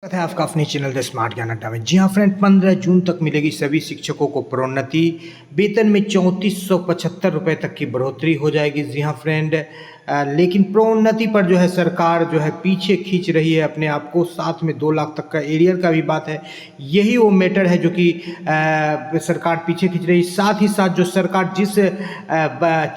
स्वागत है आपका अपने चैनल द स्मार्ट ज्ञान अड्डा में। जी हाँ फ्रेंड, 15 जून तक मिलेगी सभी शिक्षकों को प्रोन्नति। वेतन में 3475 रुपये तक की बढ़ोतरी हो जाएगी। जी हाँ फ्रेंड, लेकिन प्रोन्नति पर जो है सरकार जो है पीछे खींच रही है अपने आप को। साथ में 2 लाख तक का एरियर का भी बात है। यही वो मैटर है जो कि सरकार पीछे खींच रही है। साथ ही साथ जो सरकार जिस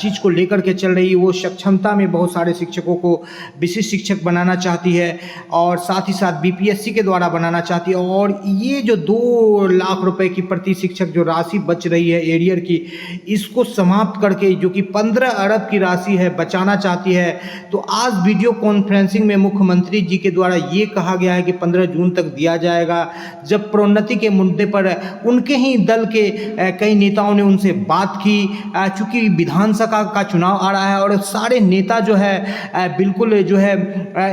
चीज़ को लेकर के चल रही है वो सक्षमता में बहुत सारे शिक्षकों को विशिष्ट शिक्षक बनाना चाहती है और साथ ही साथ बीपीएससी के द्वारा बनाना चाहती है। और ये जो 2 लाख रुपए की प्रति शिक्षक जो राशि बच रही है एरियर की, इसको समाप्त करके जो कि 15 अरब की राशि है बचाना चाहती है। तो आज वीडियो कॉन्फ्रेंसिंग में मुख्यमंत्री जी के द्वारा ये कहा गया है कि 15 जून तक दिया जाएगा। जब प्रोन्नति के मुद्दे पर उनके ही दल के कई नेताओं ने उनसे बात की, चूँकि विधानसभा का चुनाव आ रहा है और सारे नेता जो है बिल्कुल जो है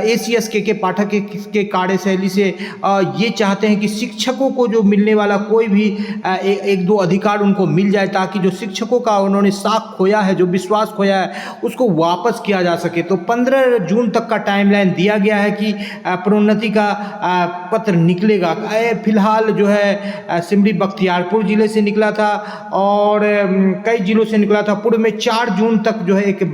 ACS के पाठक के कार्यशैली से ये चाहते हैं कि शिक्षकों को जो मिलने वाला कोई भी 1-2 अधिकार उनको मिल जाए, ताकि जो शिक्षकों का उन्होंने साख खोया है, जो विश्वास खोया है, उसको वापस किया जा सके। तो 15 जून तक का टाइमलाइन दिया गया है कि प्रोन्नति का पत्र निकलेगा। फिलहाल जो है सिमरी बख्तियारपुर जिले से निकला था और कई जिलों से निकला था। पूर्व में 4 जून तक जो है एक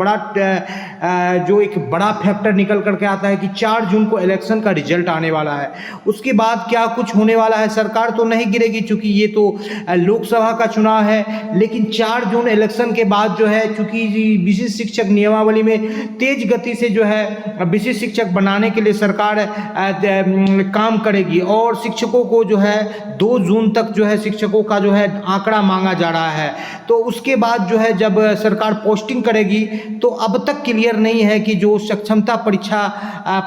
बड़ा फैक्टर निकल करके आता है कि 4 जून को इलेक्शन का रिजल्ट आने वाला है। उसके बाद क्या कुछ होने वाला है, सरकार तो नहीं गिरेगी चूंकि ये तो लोकसभा का चुनाव है। लेकिन 4 जून इलेक्शन के बाद जो है, चूंकि विशिष्ट शिक्षक नियमावली में तेज गति से जो है विशिष्ट शिक्षक बनाने के लिए सरकार काम करेगी और शिक्षकों को जो है 2 जून तक जो है शिक्षकों का जो है आंकड़ा मांगा जा रहा है। तो उसके बाद जो है जब सरकार पोस्टिंग करेगी, तो अब तक क्लियर नहीं है कि जो सक्षमता परीक्षा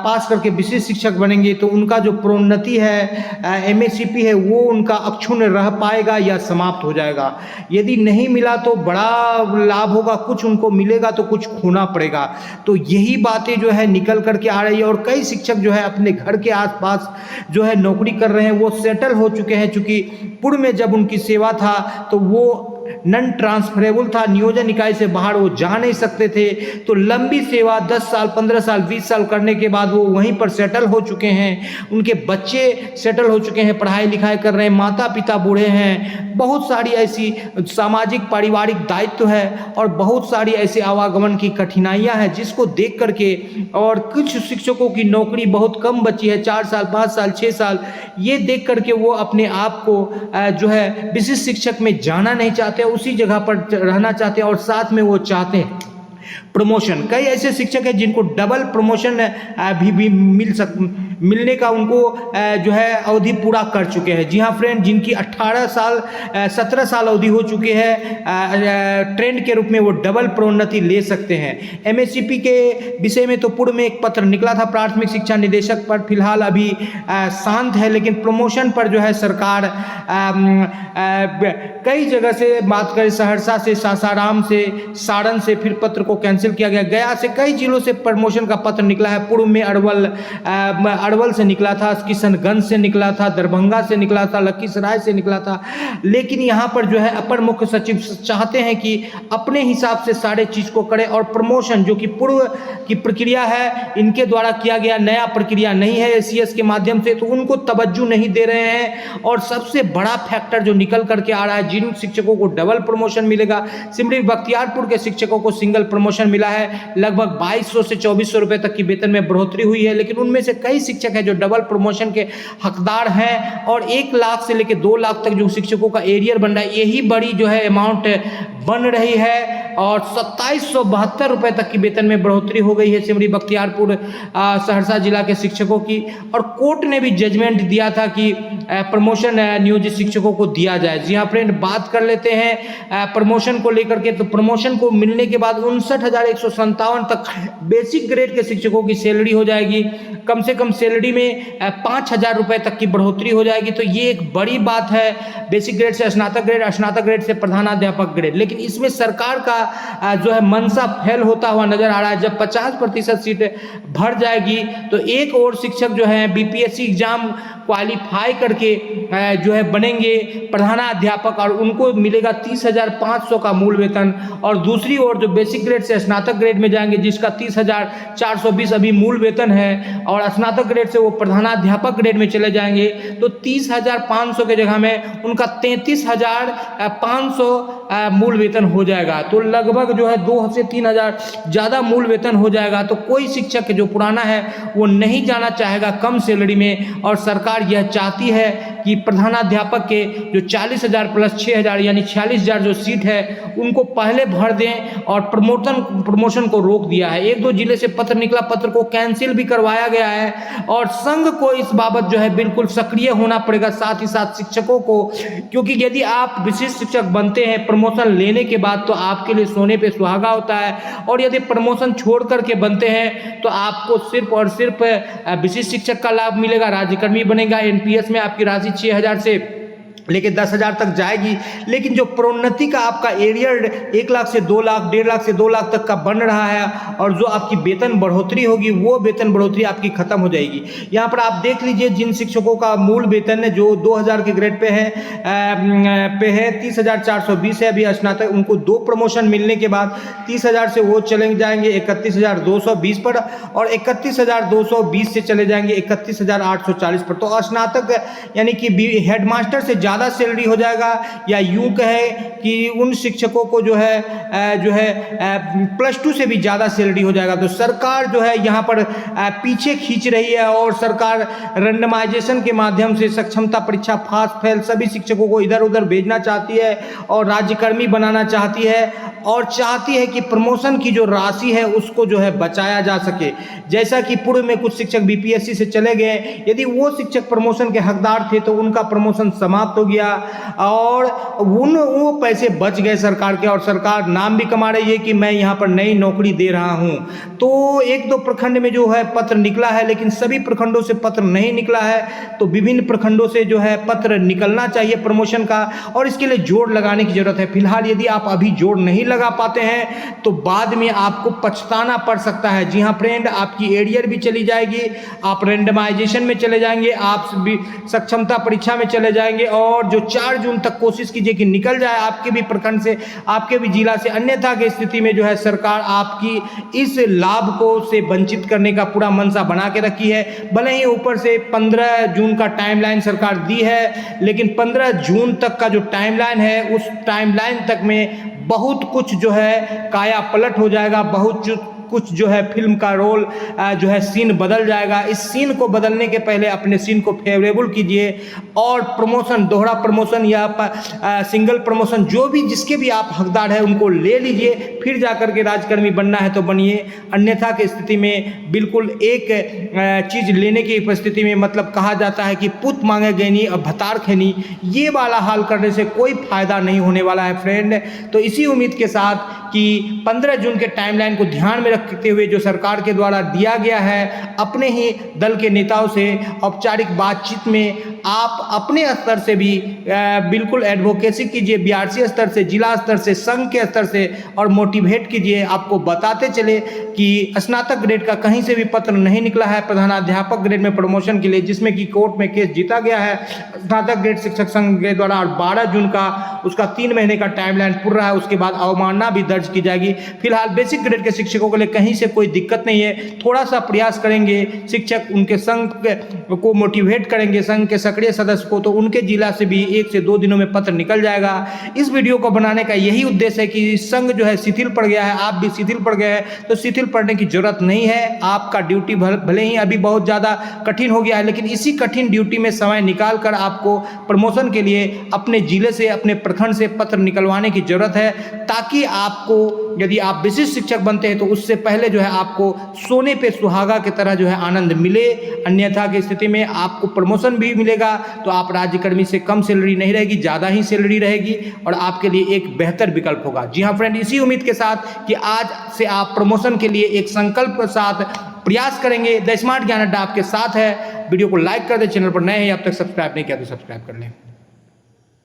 पास करके विशिष्ट शिक्षक बनेंगे तो उनका जो प्रोन्नति है MACP है वो उनका अक्षुण्ण रह पाएगा या समाप्त हो जाएगा। यदि नहीं मिला तो बड़ा लाभ होगा, कुछ उनको मिलेगा तो कुछ खोना पड़ेगा। तो यही बातें जो है निकल करके आ रही है और कई शिक्षक जो है अपने घर के आसपास जो है नौकरी कर रहे हैं, वो सेटल हो चुके हैं। चूँकि पूर्व में जब उनकी सेवा था तो वो नॉन ट्रांसफरेबल था, नियोजन इकाई से बाहर वो जा नहीं सकते थे। तो लंबी सेवा 10 साल 15 साल 20 साल करने के बाद वो वहीं पर सेटल हो चुके हैं। उनके बच्चे सेटल हो चुके हैं, पढ़ाई लिखाई कर रहे हैं, माता पिता बूढ़े हैं। बहुत सारी ऐसी सामाजिक पारिवारिक दायित्व है और बहुत सारी ऐसे आवागमन की कठिनाइयां हैं जिसको देख करके, और कुछ शिक्षकों की नौकरी बहुत कम बची है, 4 साल 5 साल 6 साल, ये देख करके वो अपने आप को जो है विशिष्ट शिक्षक में जाना नहीं चाहते, उसी जगह पर रहना चाहते हैं और साथ में वो चाहते हैं प्रमोशन। कई ऐसे शिक्षक हैं जिनको डबल प्रमोशन भी मिलने का उनको जो है अवधि पूरा कर चुके हैं। जी हाँ फ्रेंड, जिनकी 18 साल 17 साल अवधि हो चुके हैं, ट्रेंड के रूप में वो डबल प्रोन्नति ले सकते हैं। MACP के विषय में तो पूर्व में एक पत्र निकला था प्राथमिक शिक्षा निदेशक पर, फिलहाल अभी शांत है। लेकिन प्रमोशन पर जो है सरकार कई जगह से बात करें, सहरसा से, सासाराम से, सारण से फिर पत्र को कैंसिल किया गया। गया से कई जिलों से प्रमोशन का पत्र निकला है। पूर्व में अरवल से निकला था, किशनगंज से निकला था, दरभंगा से निकला था, लखीसराय से निकला था। लेकिन यहाँ पर जो है अपर मुख्य सचिव चाहते हैं कि अपने हिसाब से सारे चीज को करें और प्रमोशन जो कि पूर्व की प्रक्रिया है इनके द्वारा किया गया नया प्रक्रिया नहीं है ACS के माध्यम से, तो उनको तवज्जो नहीं दे रहे हैं। और सबसे बड़ा फैक्टर जो निकल करके आ रहा है, जिन शिक्षकों को डबल प्रमोशन मिलेगा, सिमरी बख्तियारपुर के शिक्षकों को सिंगल प्रमोशन मिला है। लगभग 2200 से 2400 रुपए तक की वेतन में बढ़ोतरी हुई है। लेकिन उनमें से कई शिक्षक हैं जो डबल प्रमोशन के हकदार हैं और 1 लाख से लेकर 2 लाख तक जो शिक्षकों का एरियर बन रहा है, यही बड़ी जो है अमाउंट बन रही है। और 2772 रुपए तक की वेतन में बढ़ोतरी हो गई है सिमरी बख्तियारपुर सहरसा जिला के शिक्षकों की। और कोर्ट ने भी जजमेंट दिया था कि प्रमोशन नियोजित शिक्षकों को दिया जाए। जी हाँ फ्रेंड, बात कर लेते हैं प्रमोशन को लेकर के। तो प्रमोशन को मिलने के बाद 59,157 तक बेसिक ग्रेड के शिक्षकों की सैलरी हो जाएगी। कम से कम सैलरी में 5,000 रुपए तक की बढ़ोतरी हो जाएगी। तो ये एक बड़ी बात है, बेसिक ग्रेड से स्नातक ग्रेड से प्रधानाध्यापक ग्रेड। लेकिन इसमें सरकार का जो है मनसा फेल होता हुआ नजर आ रहा है। जब 50% सीट भर जाएगी तो एक और शिक्षक जो है BPSC एग्जाम क्वालिफाई करके जो है बनेंगे प्रधानाध्यापक और उनको मिलेगा 30,500 का मूल वेतन। और दूसरी ओर जो बेसिक ग्रेड से स्नातक ग्रेड में जाएंगे जिसका 30,420 अभी मूल वेतन है और स्नातक ग्रेड ग्रेड से वो प्रधानाध्यापक ग्रेड में चले जाएंगे तो 30,500 के जगह में उनका 33,500 मूल वेतन हो जाएगा। तो लगभग जो है 2 से 3,000 ज़्यादा मूल वेतन हो जाएगा। तो कोई शिक्षक जो पुराना है वो नहीं जाना चाहेगा कम सैलरी में, और सरकार यह चाहती है कि प्रधानाध्यापक के जो 40,000 प्लस 6,000 यानी 46,000 जो सीट है उनको पहले भर दें, और प्रमोशन को रोक दिया है। 1-2 जिले से पत्र निकला, पत्र को कैंसिल भी करवाया गया है, और संघ को इस बाबत जो है बिल्कुल सक्रिय होना पड़ेगा, साथ ही साथ शिक्षकों को, क्योंकि यदि आप विशिष्ट शिक्षक बनते हैं प्रमोशन लेने के बाद तो आपके लिए सोने पे सुहागा होता है, और यदि प्रमोशन छोड़ करके बनते हैं तो आपको सिर्फ और सिर्फ विशिष्ट शिक्षक का लाभ मिलेगा, राज्यकर्मी बनेगा, एनपीएस में आपकी राशि 6,000 से लेके 10,000 तक जाएगी। लेकिन जो प्रोन्नति का आपका एरियर 1 लाख से 2 लाख, 1.5 लाख से 2 लाख तक का बन रहा है, और जो आपकी वेतन बढ़ोतरी होगी वो वेतन बढ़ोतरी आपकी खत्म हो जाएगी। यहाँ पर आप देख लीजिए जिन शिक्षकों का मूल वेतन है जो 2,000 के ग्रेड पे है 30,420 है अभी स्नातक, उनको 2 प्रमोशन मिलने के बाद 30,000 से वो चले जाएंगे 31,220 पर, और 31,220 से चले जाएंगे 31,840 पर। तो स्नातक यानी कि हेडमास्टर से ज़्यादा सैलरी हो जाएगा, या यूं कहे कि उन शिक्षकों को जो है +2 से भी ज़्यादा सैलरी हो जाएगा। तो सरकार जो है यहाँ पर पीछे खींच रही है, और सरकार रैंडमाइजेशन के माध्यम से सक्षमता परीक्षा पास फेल सभी शिक्षकों को इधर उधर भेजना चाहती है, और राज्यकर्मी बनाना चाहती है, और चाहती है कि प्रमोशन की जो राशि है उसको जो है बचाया जा सके। जैसा कि पूर्व में कुछ शिक्षक बीपीएससी से चले गए, यदि वो शिक्षक प्रमोशन के हकदार थे तो उनका प्रमोशन समाप्त हो गया, और वो पैसे बच गए सरकार के, और सरकार नाम भी कमा रही है कि मैं यहाँ पर नई नौकरी दे रहा हूँ। तो 1-2 प्रखंड में जो है पत्र निकला है, लेकिन सभी प्रखंडों से पत्र नहीं निकला है। तो विभिन्न प्रखंडों से जो है पत्र निकलना चाहिए प्रमोशन का, और इसके लिए जोड़ लगाने की जरूरत है। फिलहाल यदि आप अभी जोड़ नहीं लगा पाते हैं तो बाद में आपको पछताना पड़ सकता है। जी हाँ फ्रेंड, आपकी एरियर भी चली जाएगी, आप रैंडमाइजेशन में चले जाएंगे, आप भी सक्षमता परीक्षा में चले जाएंगे, और जो 4 जून तक कोशिश कीजिए कि निकल जाए आपके भी प्रखंड से, आपके भी जिला से। अन्यथा की स्थिति में जो है सरकार आपकी इस लाभ को से वंचित करने का पूरा मनसा बना के रखी है। भले ही ऊपर से 15 जून का टाइमलाइन सरकार दी है, लेकिन 15 जून तक का जो टाइमलाइन है उस टाइमलाइन तक में बहुत कुछ जो है काया पलट हो जाएगा, बहुत कुछ जो है फिल्म का रोल जो है सीन बदल जाएगा। इस सीन को बदलने के पहले अपने सीन को फेवरेबल कीजिए, और प्रमोशन, दोहरा प्रमोशन या सिंगल प्रमोशन जो भी जिसके भी आप हकदार हैं उनको ले लीजिए, फिर जाकर के राजकर्मी बनना है तो बनिए। अन्यथा की स्थिति में बिल्कुल एक चीज़ लेने की परिस्थिति में, मतलब कहा जाता है कि पुत मांगे गैनी और भतार खैनी, ये वाला हाल करने से कोई फायदा नहीं होने वाला है फ्रेंड। तो इसी उम्मीद के साथ कि 15 जून के टाइमलाइन को ध्यान में रखते हुए जो सरकार के द्वारा दिया गया है, अपने ही दल के नेताओं से औपचारिक बातचीत में आप अपने स्तर से भी बिल्कुल एडवोकेसी कीजिए, बीआरसी स्तर से, जिला स्तर से, संघ के स्तर से, और मोटिवेट कीजिए। आपको बताते चले कि स्नातक ग्रेड का कहीं से भी पत्र नहीं निकला है प्रधानाध्यापक ग्रेड में प्रमोशन के लिए, जिसमें कि कोर्ट में केस जीता गया है स्नातक ग्रेड शिक्षक संघ के द्वारा, और 12 जून का उसका 3 महीने का टाइमलाइन पूरा रहा है। उसके बाद अवमानना भी दर्ज की जाएगी। फिलहाल बेसिक ग्रेड के शिक्षकों के लिए कहीं से कोई दिक्कत नहीं है, थोड़ा सा प्रयास करेंगे शिक्षक, उनके संघ को मोटिवेट करेंगे, संघ के सक्रिय सदस्य को, तो उनके जिला से भी 1 से 2 दिनों में पत्र निकल जाएगा। इस वीडियो को बनाने का यही उद्देश्य है कि संघ जो है शिथिल पड़ गया है, आप भी शिथिल पड़ गए हैं, तो शिथिल पड़ने की जरूरत नहीं है। आपका ड्यूटी भले ही अभी बहुत ज़्यादा कठिन हो गया है, लेकिन इसी कठिन ड्यूटी में समय निकाल कर आपको प्रमोशन के लिए अपने जिले से, अपने प्रखंड से पत्र निकलवाने की जरूरत है, ताकि आपको, यदि आप विशिष्ट शिक्षक बनते हैं तो उससे पहले जो है आपको सोने पे सुहागा की तरह जो है आनंद मिले। अन्यथा की स्थिति में आपको प्रमोशन भी मिलेगा तो आप राज्यकर्मी से कम सैलरी नहीं रहेगी, ज़्यादा ही सैलरी रहेगी, और आपके लिए एक बेहतर विकल्प होगा। जी हाँ फ्रेंड, इसी उम्मीद के साथ कि आज से आप प्रमोशन के लिए एक संकल्प के साथ प्रयास करेंगे। द स्मार्ट ज्ञान अड्डा आपके साथ है। वीडियो को लाइक कर दे, चैनल पर नए हैं अब तक सब्सक्राइब नहीं किया तो सब्सक्राइब कर लें।